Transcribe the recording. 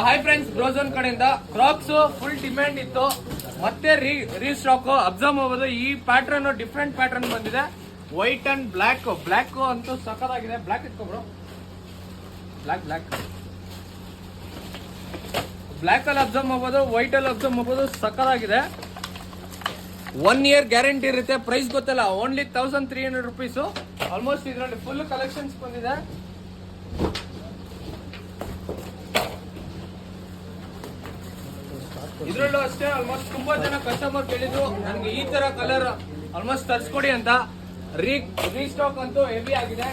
Hi friends, ಬ್ರೋಝನ್ ಕಡೆಯಿಂದ ಕ್ರಾಕ್ಸ್ full demand ಇತ್ತು, ಮತ್ತೆ ರೀಸ್ಟಾಕ್ ಅಬ್ಸರ್ವ್ ಮಾಡಬಹುದು. ಈ ಪ್ಯಾಟರ್ನ್ ಡಿಫ್ರೆಂಟ್ ಪ್ಯಾಟರ್ನ್ ಬಂದಿದೆ, ವೈಟ್ ಅಂಡ್ ಬ್ಲಾಕ್. ಬ್ಲಾಕ್ ಅಂತೂ ಸಖತ್ತಾಗಿದೆ. ಬ್ಲಾಕ್ ಇಟ್ಕೊಬ್ರು, ಬ್ಲಾಕ್ ಅಲ್ಲಿ ಅಬ್ಸರ್ವ್ ಮಾಡಬಹುದು, ವೈಟ್ ಅಲ್ಲಿ ಅಬ್ಸರ್ವ್ ಮಾಡಬಹುದು. ಸಖತ್ತಾಗಿದೆ. 1 year ಗ್ಯಾರಂಟಿ ಇರುತ್ತೆ. ಪ್ರೈಸ್ ಗೊತ್ತಲ್ಲ, ಓನ್ಲಿ 1300 rupees. ಆಲ್ಮೋಸ್ಟ್ ಇದರಲ್ಲಿ ಫುಲ್ ಕಲೆಕ್ಷನ್ಸ್ ಬಂದಿದೆ. ಇದ್ರಲ್ಲೂ ಅಷ್ಟೇ ಆಲ್ಮೋಸ್ಟ್ ತುಂಬಾ ಜನ ಕಸ್ಟಮರ್ ಕೇಳಿದ್ರು ನನಗೆ ಈ ತರ ಕಲರ್ ಆಲ್ಮೋಸ್ಟ್ ತರಿಸ್ಕೊಡಿ ಅಂತ. ರೀಸ್ಟಾಕ್ ಅಂತೂ ಹೆವಿ ಆಗಿದೆ.